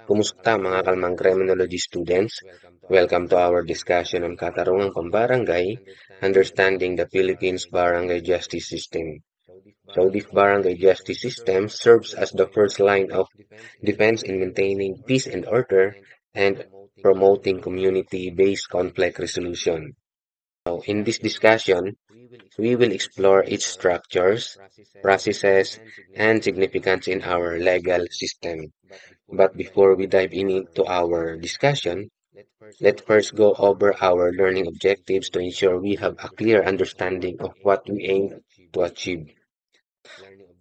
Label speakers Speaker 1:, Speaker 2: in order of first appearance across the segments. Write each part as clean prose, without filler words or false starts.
Speaker 1: Kumusta mga kalmang criminology students? Welcome to our discussion on Katarungang Pambarangay, Understanding the Philippines Barangay Justice System. So this barangay justice system serves as the first line of defense in maintaining peace and order and promoting community-based conflict resolution. So in this discussion, we will explore its structures, processes, and significance in our legal system. But before we dive into our discussion, let's first go over our learning objectives to ensure we have a clear understanding of what we aim to achieve.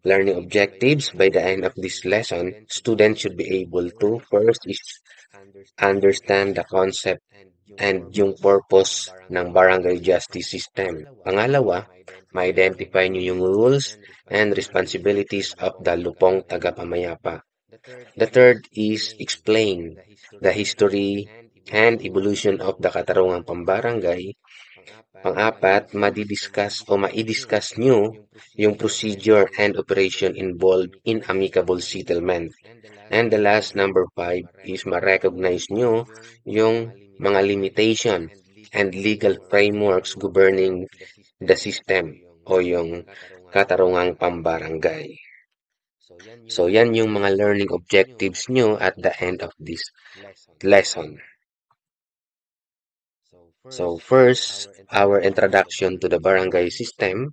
Speaker 1: Learning objectives: by the end of this lesson, students should be able to first is understand the concept and yung purpose ng barangay justice system. Pangalawa, ma-identify nyo yung rules and responsibilities of the lupong tagapamayapa. The third is explain the history and evolution of the Katarungang Pambarangay. Pang-apat, mai-discuss nyo yung procedure and operation involved in amicable settlement. And the last, number 5, is ma-recognize nyo yung mga limitation and legal frameworks governing the system o yung Katarungang Pambarangay. So, yan yung mga learning objectives nyo at the end of this lesson. So, first, our introduction to the barangay system.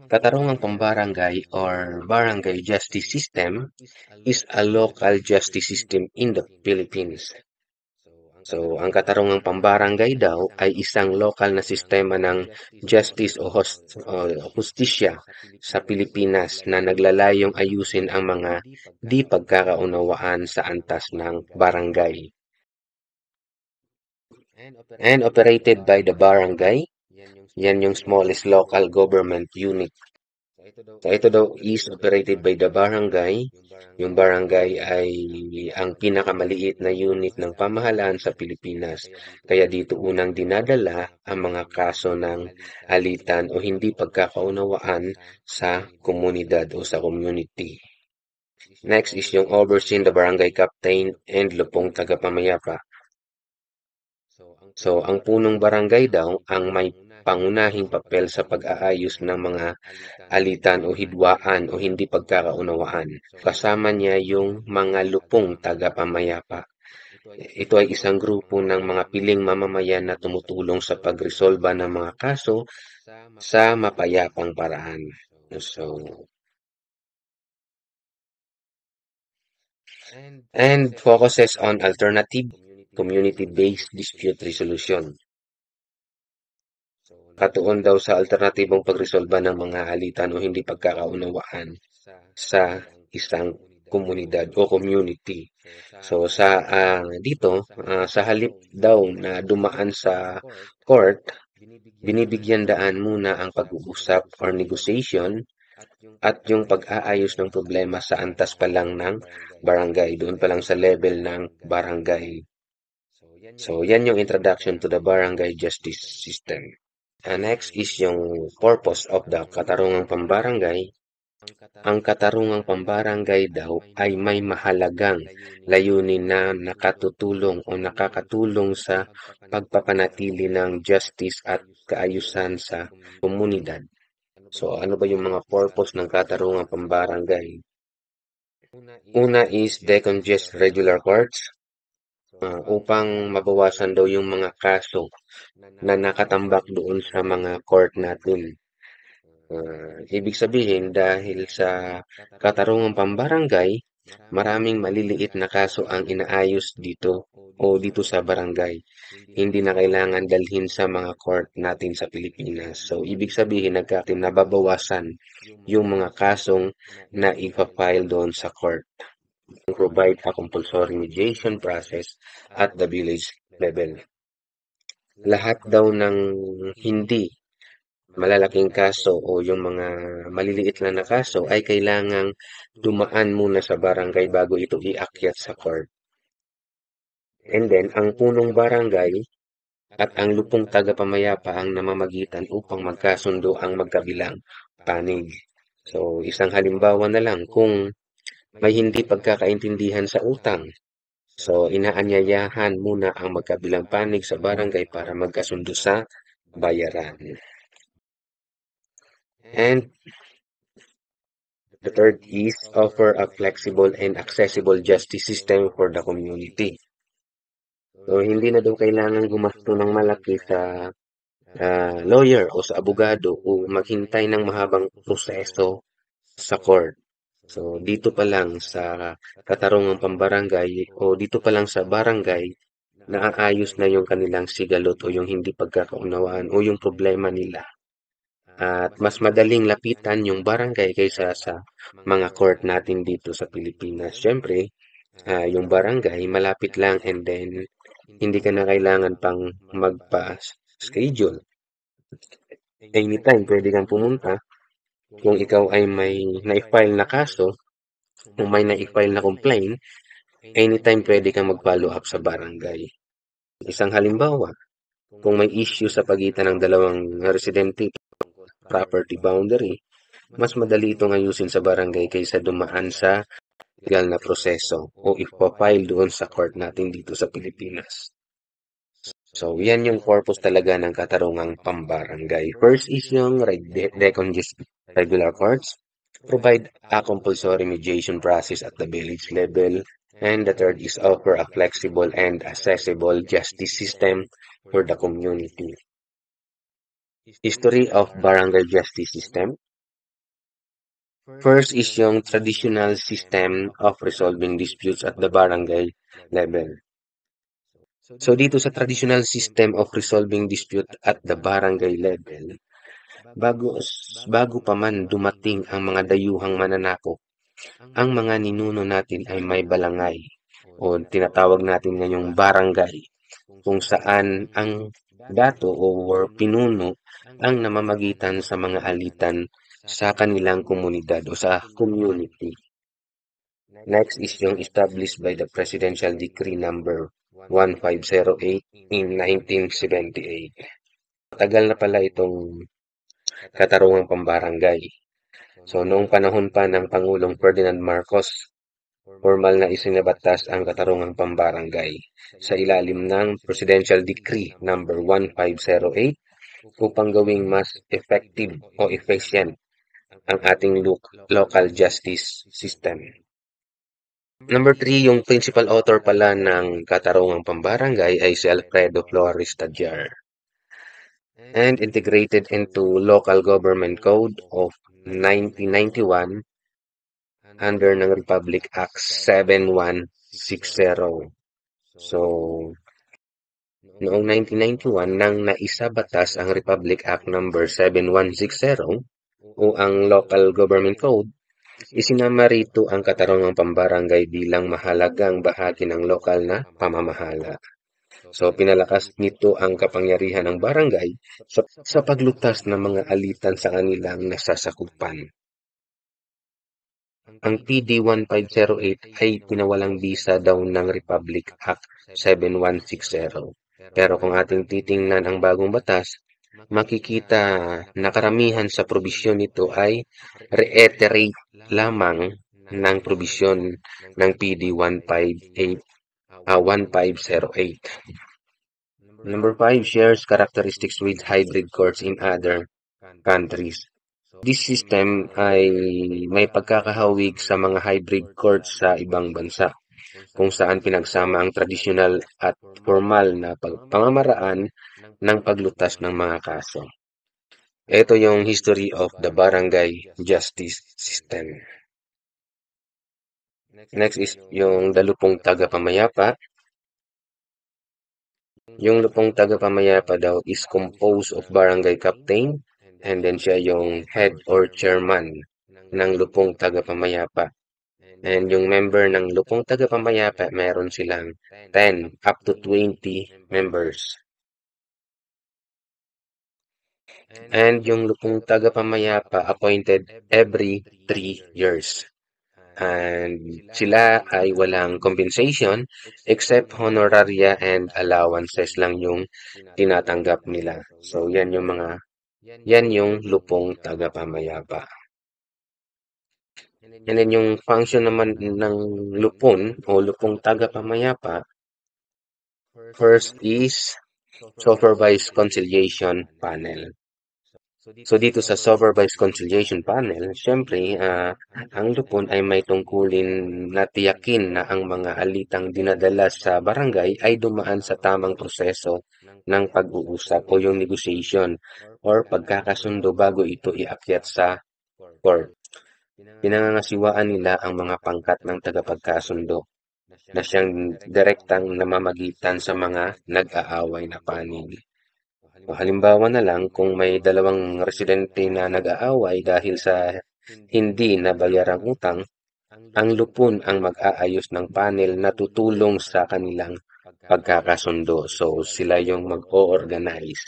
Speaker 1: Katarungang Pambarangay or Barangay Justice System is a local justice system in the Philippines. So, ang Katarungang Pambarangay daw ay isang lokal na sistema ng justice o hustisya sa Pilipinas na naglalayong ayusin ang mga di pagkakaunawaan sa antas ng barangay. And operated by the barangay, yan yung smallest local government unit. So, ito daw is operated by the barangay. Yung barangay ay ang pinakamaliit na unit ng pamahalaan sa Pilipinas. Kaya dito unang dinadala ang mga kaso ng alitan o hindi pagkakaunawaan sa komunidad o sa community. Next is yung overseen the barangay captain and lupong tagapamayapa. So, ang punong barangay daw ang may pangunahing papel sa pag-aayos ng mga alitan o hidwaan o hindi pagkakaunawaan. Kasama niya yung mga lupong tagapamayapa. Ito ay isang grupo ng mga piling mamamayan na tumutulong sa pagresolba ng mga kaso sa mapayapang paraan. So, and focuses on alternative community-based dispute resolution. Katuon daw sa alternatibong pagresolba ng mga alitan o hindi pagkakaunawaan sa isang komunidad o community. So dito sa halip daw na dumaan sa court, binibigyan daan muna ang pag-uusap or negotiation at yung pag-aayos ng problema sa antas pa lang ng barangay, doon pa lang sa level ng barangay. So yan yung introduction to the barangay justice system. Next is yung purpose of the Katarungang Pambarangay. Ang Katarungang Pambarangay daw ay may mahalagang layunin na nakakatulong sa pagpapanatili ng justice at kaayusan sa komunidad. So, ano ba yung mga purpose ng Katarungang Pambarangay? Una is decongest regular courts. Upang mabawasan daw yung mga kaso na nakatambak doon sa mga court natin. Ibig sabihin dahil sa Katarungang Pambarangay, maraming maliliit na kaso ang inaayos dito o dito sa barangay. Hindi na kailangan dalhin sa mga court natin sa Pilipinas. So, ibig sabihin nababawasan yung mga kasong na ipa-file doon sa court. Provide a compulsory mediation process at the village level. Lahat daw ng hindi malalaking kaso o yung mga maliliit lang na kaso ay kailangang dumaan muna sa barangay bago ito iakyat sa court. And then, ang punong barangay at ang lupong tagapamayapa ang namamagitan upang magkasundo ang magkabilang panig. So, isang halimbawa na lang, kung may hindi pagkakaintindihan sa utang. So, inaanyayahan muna ang magkabilang panig sa barangay para magkasundo sa bayaran. And the third is offer a flexible and accessible justice system for the community. So, hindi na daw kailangan gumasto ng malaki sa lawyer o sa abogado o maghintay ng mahabang proseso sa court. So, dito pa lang sa katarungang pambarangay o dito pa lang sa barangay, naaayos na yung kanilang sigalot o yung hindi pagkakaunawaan o yung problema nila. At mas madaling lapitan yung barangay kaysa sa mga court natin dito sa Pilipinas. Siyempre, yung barangay malapit lang and then hindi ka na kailangan pang magpa-schedule. Anytime pwede kang pumunta. Kung ikaw ay may na-file na kaso, kung may na-file na complaint, anytime pwede kang mag-follow up sa barangay. Isang halimbawa, kung may issue sa pagitan ng dalawang residente property boundary, mas madali itong ayusin sa barangay kaysa dumaan sa legal na proseso o ipa-file doon sa court natin dito sa Pilipinas. So, yan yung purpose talaga ng katarungang pambarangay. First is yung decongestion regular courts, provide a compulsory mediation process at the village level, and the third is offer a flexible and accessible justice system for the community. History of barangay justice system. First is yung traditional system of resolving disputes at the barangay level. So dito sa traditional system of resolving dispute at the barangay level, bago pa man dumating ang mga dayuhang mananakop, ang mga ninuno natin ay may balangay o tinatawag natin ngayong barangay kung saan ang dato or pinuno ang namamagitan sa mga alitan sa kanilang komunidad o sa community. Next is yung established by the Presidential Decree number 1508 in 1978. Tagal na pala itong katarungang pambarangay. So, noong panahon pa ng Pangulong Ferdinand Marcos, formal na isinabatas ang katarungang pambarangay sa ilalim ng Presidential Decree number 1508 upang gawing mas effective o efficient ang ating local justice system. Number 3, yung principal author pala ng katarungang pambarangay ay si Alfredo Flores Tadjar and integrated into Local Government Code of 1991 under ng Republic Act 7160. So, noong 1991 nang naisabatas ang Republic Act number 7160 o ang Local Government Code, isinama rito ang katarungang pambarangay bilang mahalagang bahagi ng lokal na pamamahala. So, pinalakas nito ang kapangyarihan ng barangay sa paglutas ng mga alitan sa kanilang nasasakupan. Ang PD 1508 ay pinawalang bisa daw ng Republic Act 7160. Pero kung ating titingnan ang bagong batas, makikita na karamihan sa probisyon nito ay reiterate lamang ng probisyon ng PD 1508. Number 5, shares characteristics with hybrid courts in other countries. This system ay may pagkakahawig sa mga hybrid courts sa ibang bansa, kung saan pinagsama ang tradisyonal at formal na pamamaraan ng paglutas ng mga kaso. Ito yung history of the barangay justice system. Next is yung dalupong tagapamayapa. Yung lupong tagapamayapa daw is composed of barangay captain and then siya yung head or chairman ng lupong tagapamayapa. And yung member ng lupong tagapamayapa, meron silang 10 up to 20 members. And yung lupong tagapamayapa appointed every 3 years. And sila ay walang compensation except honoraria and allowances lang yung tinatanggap nila. So yan yung lupong tagapamayapa. And then yung function naman ng lupon o lupong tagapamayapa, first is supervised conciliation panel. So dito sa supervised conciliation panel, syempre, ang lupon ay may tungkulin na tiyakin na ang mga alitang dinadala sa barangay ay dumaan sa tamang proseso ng pag-uusap o yung negotiation or pagkakasundo bago ito iakyat sa court. Pinangangasiwaan nila ang mga pangkat ng tagapagkasundo na siyang direktang namamagitan sa mga nag-aaway na panig. O halimbawa na lang kung may dalawang residente na nag-aaway dahil sa hindi nabayarang utang, ang lupon ang mag-aayos ng panel na tutulong sa kanilang pagkakasundo. So sila yung mag-o-organize.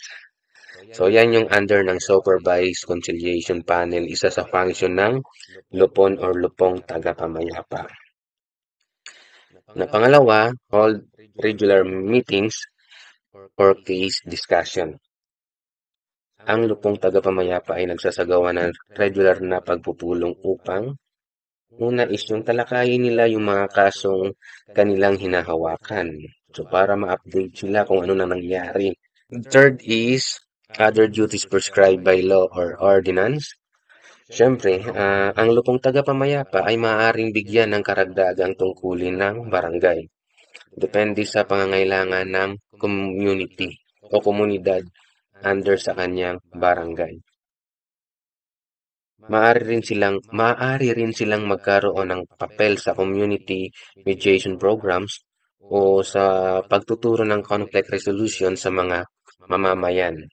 Speaker 1: So yan yung under ng supervised conciliation panel, isa sa function ng lupon or lupong tagapamayapa. Na pangalawa, hold regular meetings or case discussion. Ang lupong tagapamayapa ay nagsasagawa ng regular na pagpupulong upang una is yung talakayin nila yung mga kasong kanilang hinahawakan. So para ma-update sila kung ano na nangyari. Third is other duties prescribed by law or ordinance. Siyempre, ang lupong tagapamayapa ay maaaring bigyan ng karagdagang tungkulin ng barangay. Depende sa pangangailangan ng community o komunidad under sa kanyang barangay. Maaari rin silang magkaroon ng papel sa community mediation programs o sa pagtuturo ng conflict resolution sa mga mamamayan.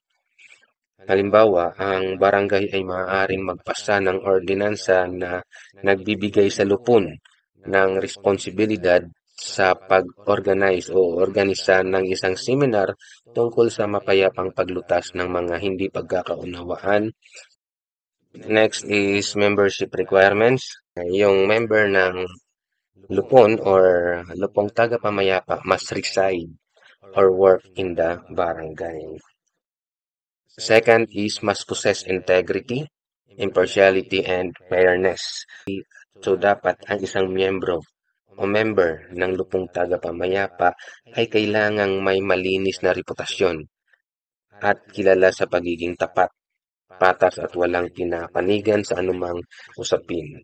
Speaker 1: Halimbawa, ang barangay ay maaaring magpasa ng ordinansa na nagbibigay sa lupon ng responsibilidad sa pag-organize o organisa ng isang seminar tungkol sa mapayapang paglutas ng mga hindi pagkakaunawaan. Next is membership requirements. Yung member ng lupon or lupong tagapamayapa must reside or work in the barangay. Second is must possess integrity, impartiality, and fairness. So dapat ang isang miyembro o member ng lupong tagapamayapa ay kailangang may malinis na reputasyon at kilala sa pagiging tapat, patas at walang pinapanigan sa anumang usapin.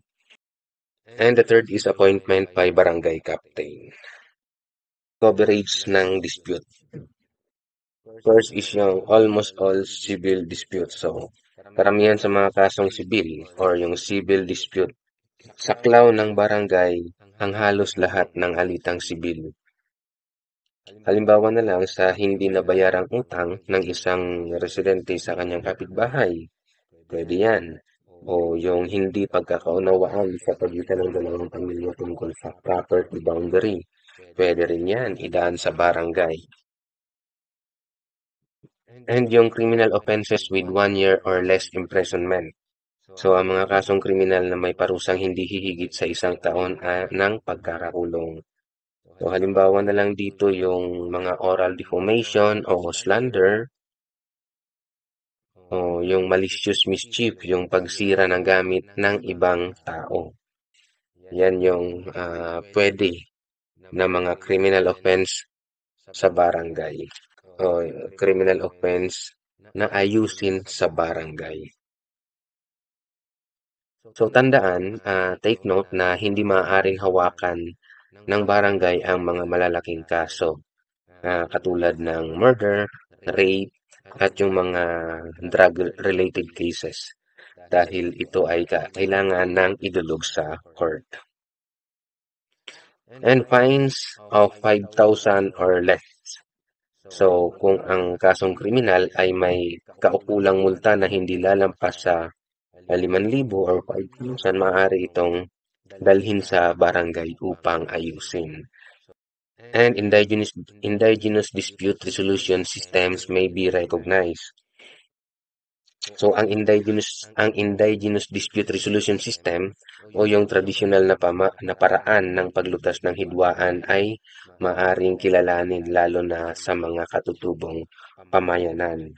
Speaker 1: And the third is appointment by barangay captain. Coverage ng dispute. First is yung almost all civil disputes. So, karamihan sa mga kasong sibil or yung civil dispute, saklaw ng barangay ang halos lahat ng alitang sibil. Halimbawa na lang sa hindi nabayarang utang ng isang residente sa kanyang kapitbahay. Pwede yan. O yung hindi pagkakaunawaan sa pagitan ng dalawang pamilya tungkol sa property boundary. Pwede rin yan, idaan sa barangay. And yung criminal offenses with 1 year or less imprisonment. So, ang mga kasong kriminal na may parusang hindi hihigit sa 1 taon ng pagkakakulong. So, halimbawa na lang dito yung mga oral defamation o slander, o yung malicious mischief, yung pagsira ng gamit ng ibang tao. Yan yung pwede na mga criminal offense sa barangay o criminal offense na ayusin sa barangay. So tandaan, take note na hindi maaaring hawakan ng barangay ang mga malalaking kaso katulad ng murder, rape, at yung mga drug-related cases dahil ito ay kailangan ng idulog sa court. And fines of 5,000 or less. So, kung ang kasong kriminal ay may kaukulang multa na hindi lalampas sa 5,000 or 5,000, maaari itong dalhin sa barangay upang ayusin. And indigenous dispute resolution systems may be recognized. So ang indigenous dispute resolution system o yung traditional na paraan ng paglutas ng hidwaan ay maaring kilalanin lalo na sa mga katutubong pamayanan.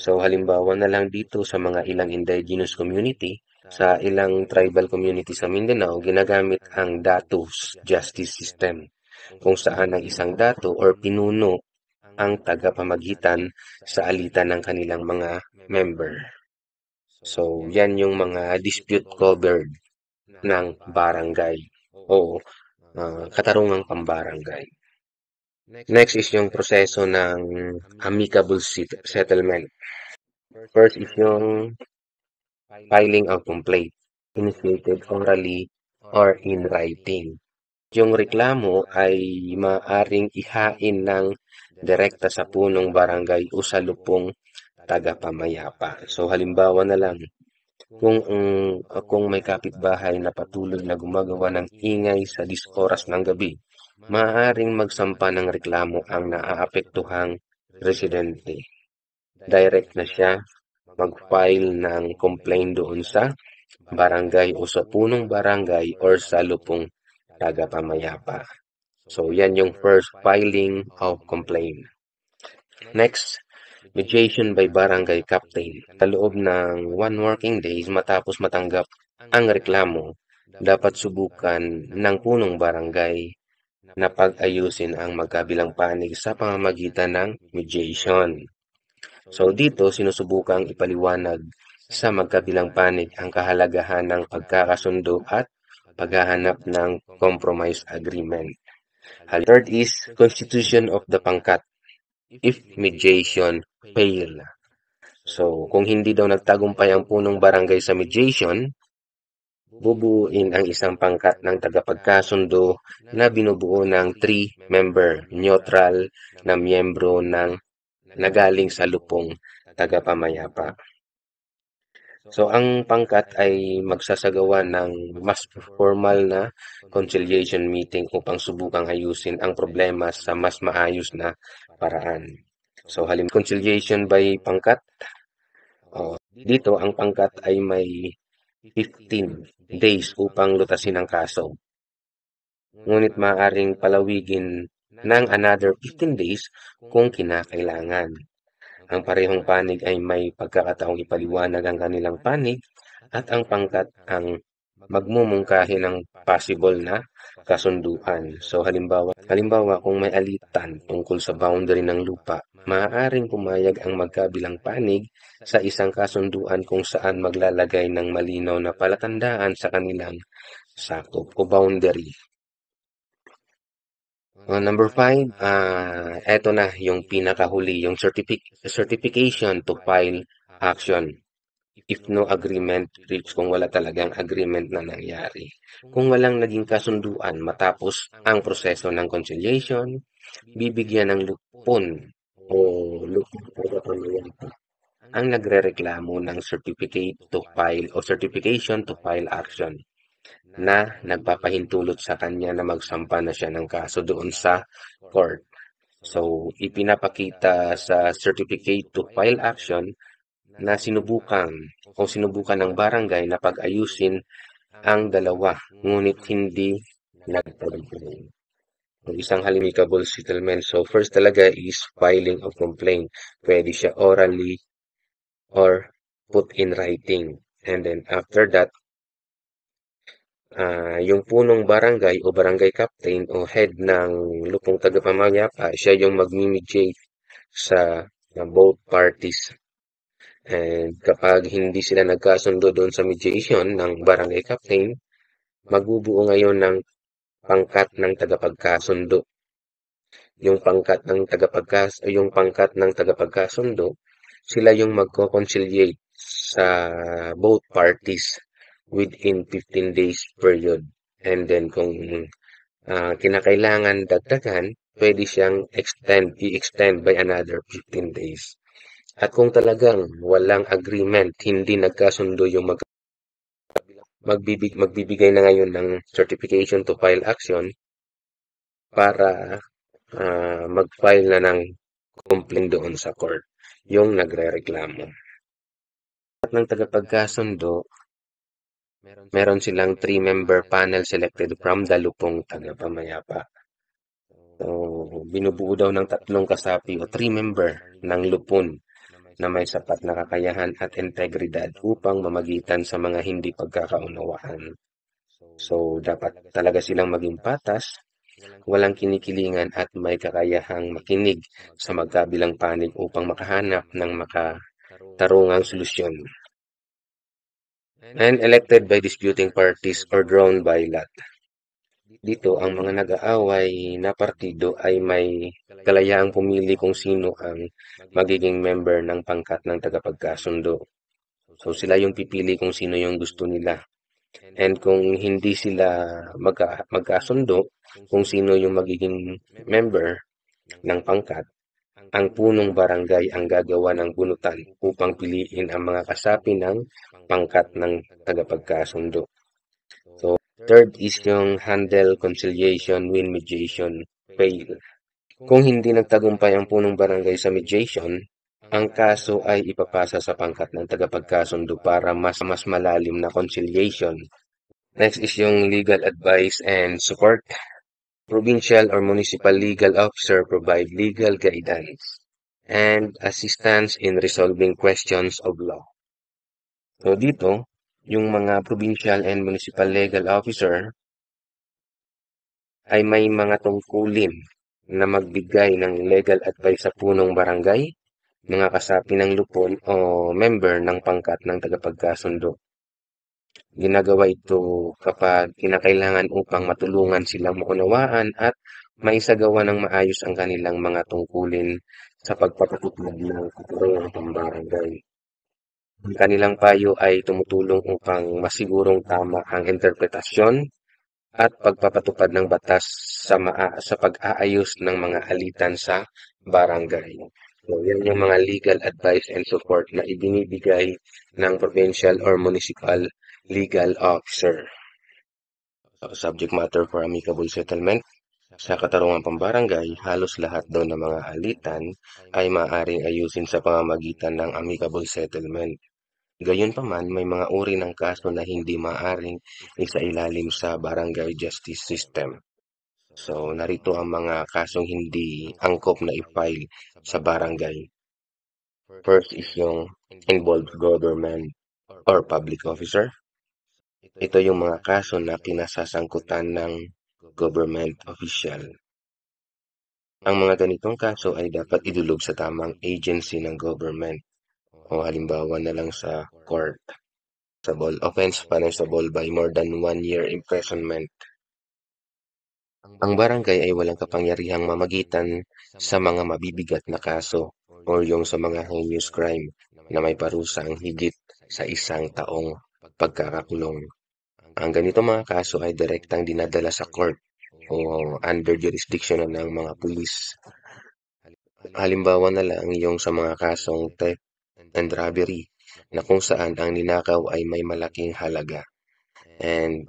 Speaker 1: So halimbawa na lang dito sa mga ilang indigenous community, Sa ilang tribal community sa Mindanao, ginagamit ang datus justice system, kung saan ang isang dato or pinuno ang tagapamagitan sa alitan ng kanilang mga member. So, yan yung mga dispute covered ng barangay o katarungang pambarangay. Next is yung proseso ng amicable settlement. First is yung filing of complaint, initiated orally or in writing. Yung reklamo ay maaring ihain ng direkta sa punong barangay o sa lupong tagapamayapa. So halimbawa na lang, kung may kapitbahay na patuloy na gumagawa ng ingay sa oras ng gabi, maaaring magsampa ng reklamo ang naaapektuhang residente. Direct na siya mag-file ng complaint doon sa barangay o sa punong barangay or sa lupong tagapamayapa. So, yan yung first filing of complaint. Next, mediation by barangay captain. Sa loob ng 1 working days matapos matanggap ang reklamo, dapat subukan ng punong barangay na pag-ayusin ang magkabilang panig sa pamamagitan ng mediation. So dito sinusubukang ipaliwanag sa magkabilang panig ang kahalagahan ng pagkakasundo at paghahanap ng compromise agreement. Third is constitution of the pangkat if mediation fail. So kung hindi daw nagtagumpay ang punong barangay sa mediation, bubuuin ang isang pangkat ng tagapagkasundo na binubuo ng 3-member neutral na miyembro ng nagaling sa lupong tagapamayapa. So, ang pangkat ay magsasagawa ng mas formal na conciliation meeting upang subukang ayusin ang problema sa mas maayos na paraan. So, conciliation by pangkat, dito ang pangkat ay may 15 days upang lutasin ang kaso. Ngunit maaaring palawigin ng another 15 days kung kinakailangan. Ang parehong panig ay may pagkakataong ipaliwanag ang kanilang panig at ang pangkat ang magmumungkahi ng possible na kasunduan. So halimbawa kung may alitan tungkol sa boundary ng lupa, maaaring pumayag ang magkabilang panig sa isang kasunduan kung saan maglalagay ng malinaw na palatandaan sa kanilang sakop o boundary. Number 5, eto na yung pinakahuli, yung certification to file action. If no agreement reached, kung wala talagang agreement na nangyari. Kung walang naging kasunduan matapos ang proseso ng conciliation, bibigyan ng lupon o lupon ang nagrereklamo ng certificate to file o certification to file action na nagpapahintulot sa kanya na magsampa na siya ng kaso doon sa court. So, ipinapakita sa certificate to file action na sinubukan ng barangay na pag-ayusin ang dalawa, ngunit hindi nagtagumpay. Isang amicable settlement. So, first talaga is filing of complaint. Pwede siya orally or put in writing. And then after that, yung punong barangay o barangay captain o head ng lupong tagapamayapa, siya yung magmi-mediate sa both parties. And kapag hindi sila nagkasundo doon sa mediation ng barangay captain, magbubuo ngayon ng pangkat ng tagapagkasundo. Yung pangkat ng tagapagkasundo, sila yung magko-conciliate sa both parties within 15 days period. And then kung kinakailangan dagdagan, pwede siyang i-extend by another 15 days. At kung talagang walang agreement, hindi nagkasundo yung magbibigay na ngayon ng certification to file action para mag-file na ng complaint doon sa court yung nagrereklamo. At ng tagapagkasundo, meron silang 3-member panel selected from the lupong tagapamayapa. So, binubuo daw ng 3 kasapi o 3-member ng lupon na may sapat na kakayahan at integridad upang mamagitan sa mga hindi pagkakaunawaan. So, dapat talaga silang maging patas, walang kinikilingan at may kakayahang makinig sa magkabilang panig upang makahanap ng makatarungang solusyon. And elected by disputing parties or drawn by lot. Dito, ang mga nag-aaway na partido ay may kalayaang pumili kung sino ang magiging member ng pangkat ng tagapagkasundo. So, sila yung pipili kung sino yung gusto nila. And kung hindi sila magkasundo kung sino yung magiging member ng pangkat, ang punong barangay ang gagawa ng bunutan upang piliin ang mga kasapi ng pangkat ng tagapagkasundo. So, third is yung handle, conciliation, win, mediation, fail. Kung hindi nagtagumpay ang punong barangay sa mediation, ang kaso ay ipapasa sa pangkat ng tagapagkasundo para mas malalim na conciliation. Next is yung legal advice and support. Provincial or municipal legal officer provide legal guidance and assistance in resolving questions of law. So dito, yung mga provincial and municipal legal officer ay may mga tungkulin na magbigay ng legal advice sa punong barangay, mga kasapi ng lupon o member ng pangkat ng tagapagkasundo. Ginagawa ito kapag kinakailangan upang matulungan silang maunawaan at maisagawa ng maayos ang kanilang mga tungkulin sa pagpapatupad ng katarungang pambarangay. Ang kanilang payo ay tumutulong upang masigurong tama ang interpretasyon at pagpapatupad ng batas sa pag-aayos ng mga alitan sa barangay. So, yan yung mga legal advice and support na ibinibigay ng provincial or municipal legal officer. Subject matter for amicable settlement. Sa katarungang pambarangay, halos lahat daw ng mga alitan ay maaaring ayusin sa pamamagitan ng amicable settlement. Gayunpaman, may mga uri ng kaso na hindi maaaring isailalim sa barangay justice system. So, narito ang mga kasong hindi angkop na i-file sa barangay. First is yung involved government or public officer. Ito yung mga kaso na kinasasangkutan ng government official. Ang mga ganitong kaso ay dapat idulog sa tamang agency ng government o halimbawa na lang sa court. Offense punishable by more than 1 year imprisonment. Ang barangay ay walang kapangyarihang mamagitan sa mga mabibigat na kaso o yung sa mga heinous crime na may parusang higit sa 1 taong pagkakakulong. Ang ganito mga kaso ay direktang dinadala sa court o under jurisdiction ng mga pulis. Halimbawa na lang yung sa mga kasong theft and robbery na kung saan ang ninakaw ay may malaking halaga and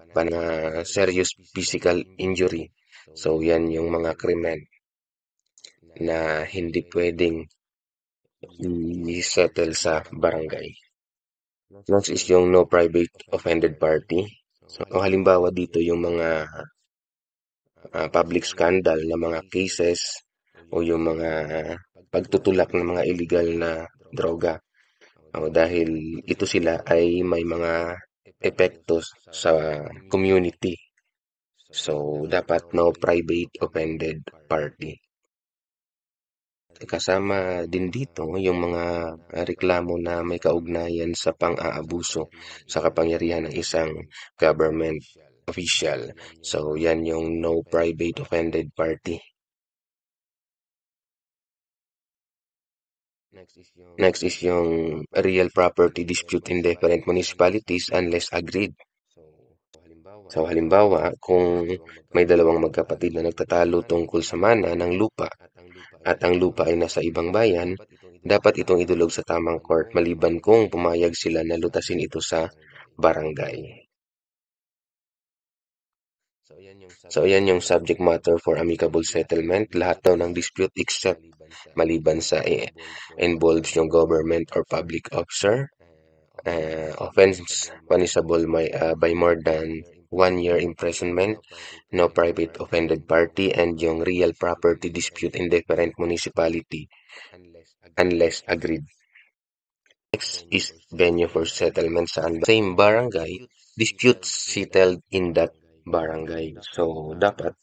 Speaker 1: serious physical injury. So yan yung mga krimen na hindi pwedeng i-settle sa barangay. Next is yung no private offended party. So halimbawa dito yung mga public scandal na mga cases o yung mga pagtutulak ng mga illegal na droga. Dahil ito sila ay may mga epektos sa community. So, dapat no private offended party. Kasama din dito yung mga reklamo na may kaugnayan sa pang-aabuso sa kapangyarihan ng isang government official. So, yan yung no private offended party. Next is yung real property dispute in different municipalities unless agreed. So halimbawa, kung may dalawang magkapatid na nagtatalo tungkol sa mana ng lupa at ang lupa ay nasa ibang bayan, dapat itong idulog sa tamang court maliban kung pumayag sila na lutasin ito sa barangay. So ayan yung subject matter for amicable settlement. Lahat daw ng dispute except maliban sa involves yung government or public officer. Offense punishable by more than 1 year imprisonment, no private offended party, and yung real property dispute in different municipality unless agreed. Next is venue for settlement saan same barangay, disputes settled in that barangay. So, dapat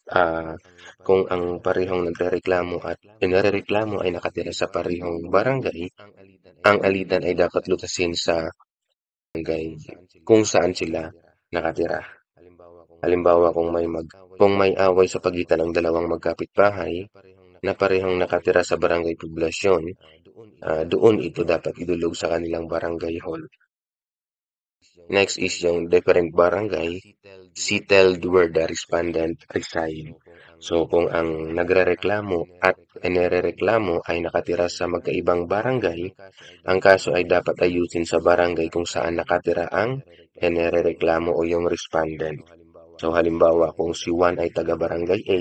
Speaker 1: kung ang parehong nagrereklamo at inirereklamo ay nakatira sa parehong barangay, ang alitan ay dapat lutasin sa barangay kung saan sila nakatira. Halimbawa, kung may away sa pagitan ng dalawang magkapitbahay na parehong nakatira sa barangay poblasyon, doon ito dapat idulog sa kanilang barangay hall. Next is yung different barangay, settled where the respondent reside. So, kung ang nagrereklamo at inirereklamo ay nakatira sa magkaibang barangay, ang kaso ay dapat ayusin sa barangay kung saan nakatira ang inirereklamo o yung respondent. So, halimbawa, kung si Juan ay taga-barangay A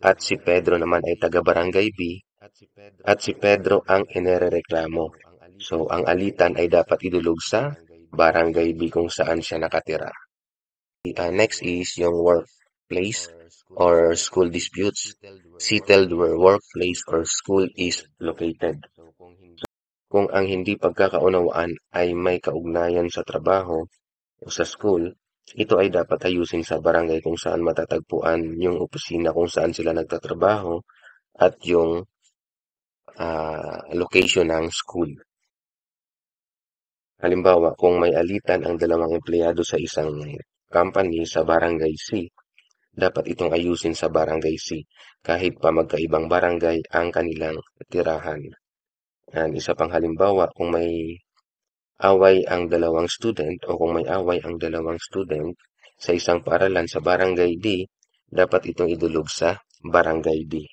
Speaker 1: at si Pedro naman ay taga-barangay B at si Pedro ang inirereklamo. So, ang alitan ay dapat idulog sa barangay B kung saan siya nakatira. Next is yung workplace or school disputes, settled where workplace or school is located. Kung ang hindi pagkakaunawaan ay may kaugnayan sa trabaho o sa school, ito ay dapat ayusin sa barangay kung saan matatagpuan yung opisina kung saan sila nagtatrabaho at yung location ng school. Halimbawa, kung may alitan ang dalawang empleyado sa isang company sa barangay C, dapat itong ayusin sa barangay C kahit pa magkaibang barangay ang kanilang tirahan. And isa pang halimbawa, kung may away ang dalawang student o kung may away ang dalawang student sa isang paaralan sa barangay D, dapat itong idulog sa barangay D.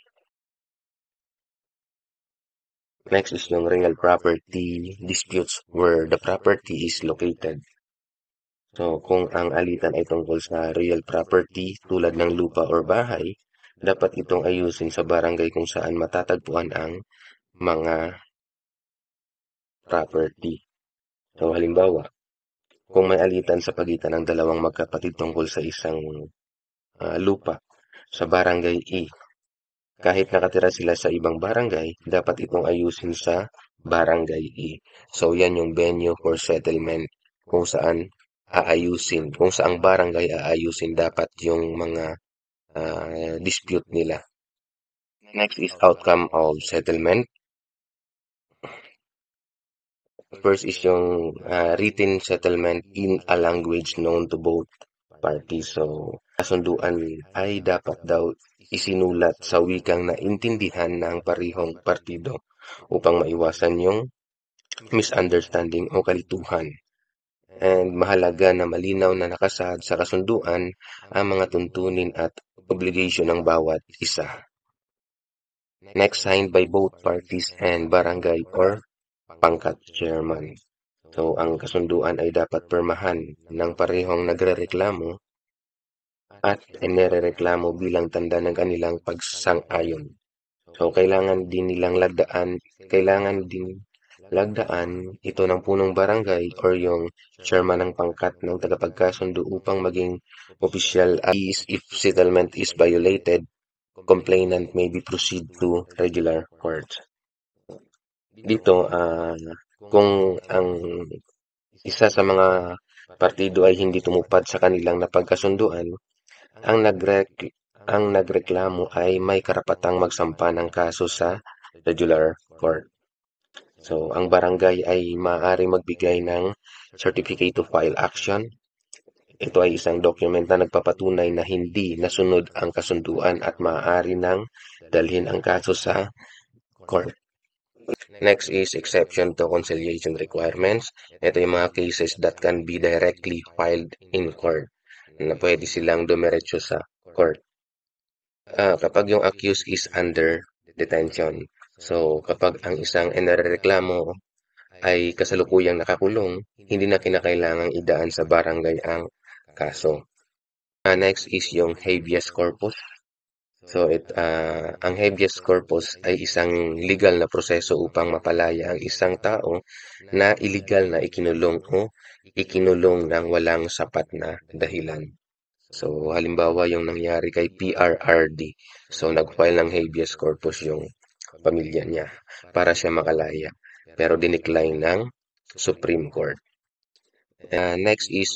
Speaker 1: Next is yung real property disputes where the property is located. So, kung ang alitan ay tungkol sa real property tulad ng lupa or bahay, dapat itong ayusin sa barangay kung saan matatagpuan ang mga property. So, halimbawa, kung may alitan sa pagitan ng dalawang magkapatid tungkol sa isang lupa sa barangay E, kahit nakatira sila sa ibang barangay, dapat itong ayusin sa barangay E. So, yan yung venue for settlement kung saan aayusin, kung saang barangay aayusin dapat yung mga dispute nila. Next is outcome of settlement. First is yung written settlement in a language known to both parties. So, kasunduan ay dapat daw isinulat sa wikang naintindihan ng parihong partido upang maiwasan yung misunderstanding o kalituhan. And mahalaga na malinaw na nakasaad sa kasunduan ang mga tuntunin at obligation ng bawat isa. Next, signed by both parties and barangay or pangkat chairman. So, ang kasunduan ay dapat permahan ng parehong nagrereklamo at inirereklamo bilang tanda ng kanilang pagsang-ayon. So, kailangan din lagdaan ito ng punong barangay or yung chairman ng pangkat ng tagapagkasundo upang maging opisyal is if settlement is violated, complainant may be proceed to regular court. Dito, kung ang isa sa mga partido ay hindi tumupad sa kanilang napagkasunduan, ang nagreklamo ay may karapatang magsampa ng kaso sa regular court. So, ang barangay ay maaari magbigay ng certificate to file action. Ito ay isang document na nagpapatunay na hindi nasunod ang kasunduan at maaari nang dalhin ang kaso sa court. Next is exception to conciliation requirements. Ito yung mga cases that can be directly filed in court na pwede silang dumiretso sa court. Kapag yung accused is under detention. So, kapag ang isang inirereklamo ay kasalukuyang nakakulong, hindi na kinakailangang idaan sa barangay ang kaso. Next is yung habeas corpus. So, ang habeas corpus ay isang legal na proseso upang mapalaya ang isang tao na illegal na ikinulong o ikinulong ng walang sapat na dahilan. So, halimbawa yung nangyari kay PRRD. So, nag-file ng habeas corpus yung pamilya niya para siya makalaya. Pero dinecline ng Supreme Court. Next is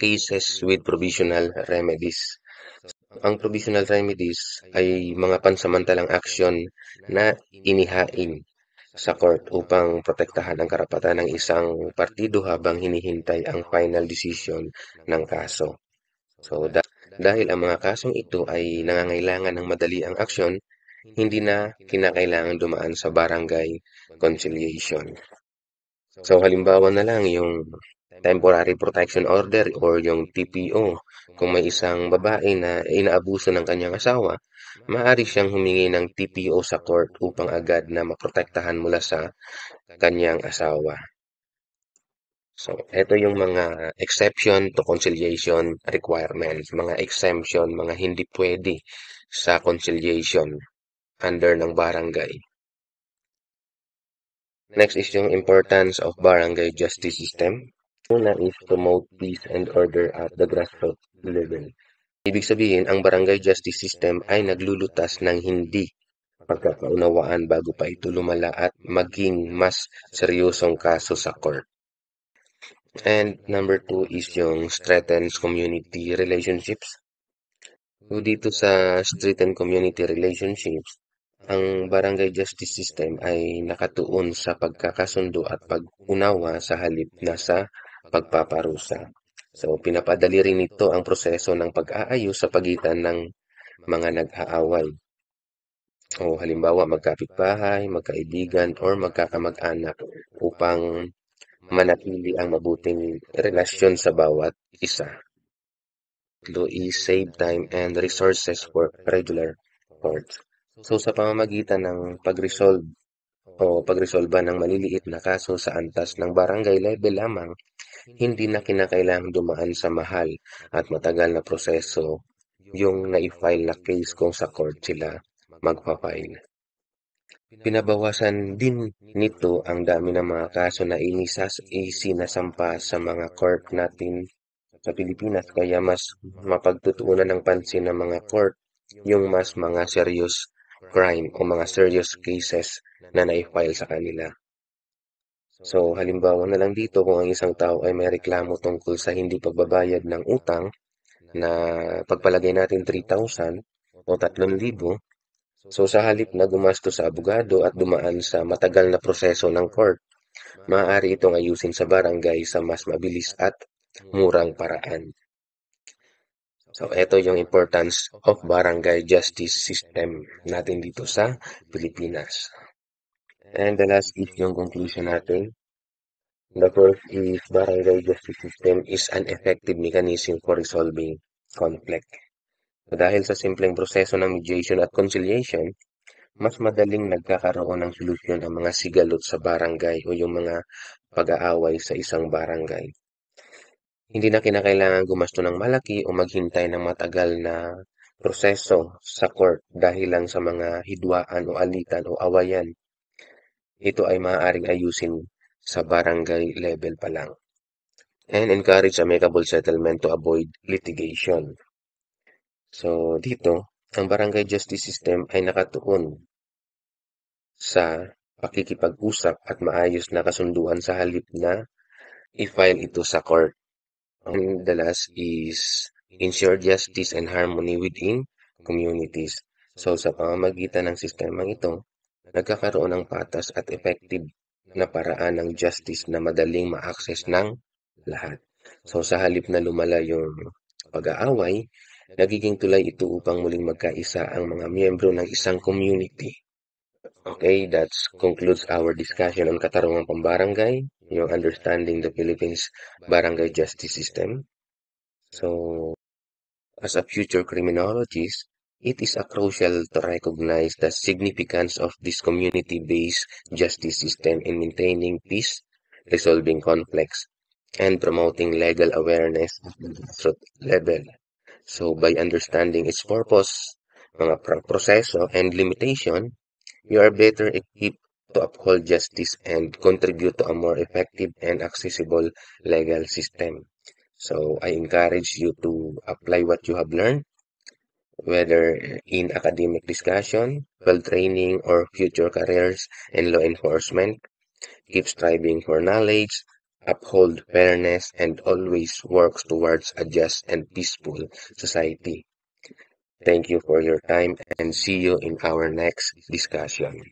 Speaker 1: cases with provisional remedies. Ang provisional remedies ay mga pansamantalang aksyon na inihain sa court upang protektahan ang karapatan ng isang partido habang hinihintay ang final decision ng kaso. So, dahil ang mga kasong ito ay nangangailangan ng madaliang aksyon, hindi na kinakailangan dumaan sa barangay conciliation. So, halimbawa na lang yung temporary protection order or yung TPO. Kung may isang babae na inaabuso ng kanyang asawa, maaari siyang humingi ng TPO sa court upang agad na maprotektahan mula sa kanyang asawa. So, ito yung mga exception to conciliation requirements, mga exemption, mga hindi pwede sa conciliation under ng barangay. Next is yung importance of barangay justice system. Una is promote peace and order at the grassroots level. Ibig sabihin, ang barangay justice system ay naglulutas ng hindi pagkakaunawaan bago pa ito lumala at maging mas seryosong kaso sa court. And number 2 is yung strengthens community relationships. So dito sa strengthen community relationships, ang barangay justice system ay nakatuon sa pagkakasundo at pag-unawa sa halip na sa pagpaparusa. So, pinapadali rin ito ang proseso ng pag-aayos sa pagitan ng mga nag-aaway. O halimbawa, magkapitbahay, magkaibigan, or magkakamag-anak upang manatili ang mabuting relasyon sa bawat isa. Ito is save time and resources for regular courts. So sa pamamagitan ng pagresolba ng maliliit na kaso sa antas ng barangay level lamang, hindi na kinakailangang dumaan sa mahal at matagal na proseso yung na-file na case kung sa court sila magpa-file. Pinabawasan din nito ang dami ng mga kaso na isinasampa sa mga court natin sa Pilipinas kaya mas mapagtutuunan ng pansin ng mga court yung mas mga serious crime o mga serious cases na na-file sa kanila. So, halimbawa na lang dito kung ang isang tao ay may reklamo tungkol sa hindi pagbabayad ng utang na pagpalagay natin 3,000 o 3,000. So, sa halip na gumasto sa abogado at dumaan sa matagal na proseso ng court, maaari itong ayusin sa barangay sa mas mabilis at murang paraan. So, ito yung importance of barangay justice system natin dito sa Pilipinas. And the last is yung conclusion natin. The first is barangay justice system is an effective mechanism for resolving conflict. So, dahil sa simpleng proseso ng mediation at conciliation, mas madaling nagkakaroon ng solusyon ang mga sigalot sa barangay o yung mga pag-aaway sa isang barangay. Hindi na kinakailangan gumasto ng malaki o maghintay ng matagal na proseso sa court dahil lang sa mga hidwaan o alitan o awayan. Ito ay maaaring ayusin sa barangay level pa lang. And encourage amicable settlement to avoid litigation. So, dito, ang barangay justice system ay nakatuon sa pakikipag-usap at maayos na kasunduan sa halip na i-file ito sa court. And the last is ensure justice and harmony within communities. So, sa pamamagitan ng sistemang ito, nagkakaroon ng patas at effective na paraan ng justice na madaling ma-access ng lahat. So, sa halip na lumala yung pag-aaway, nagiging tulay ito upang muling magkaisa ang mga miyembro ng isang community. Okay, that concludes our discussion on Katarungang Pambarangay, yung understanding the Philippines barangay justice system. So, as a future criminologist, it is crucial to recognize the significance of this community-based justice system in maintaining peace, resolving conflicts, and promoting legal awareness at the grassroots level. So, by understanding its purpose, mga proseso, and limitation, you are better equipped to uphold justice and contribute to a more effective and accessible legal system. So, I encourage you to apply what you have learned, whether in academic discussion, field training, or future careers in law enforcement. Keep striving for knowledge, uphold fairness, and always works towards a just and peaceful society. Thank you for your time and see you in our next discussion.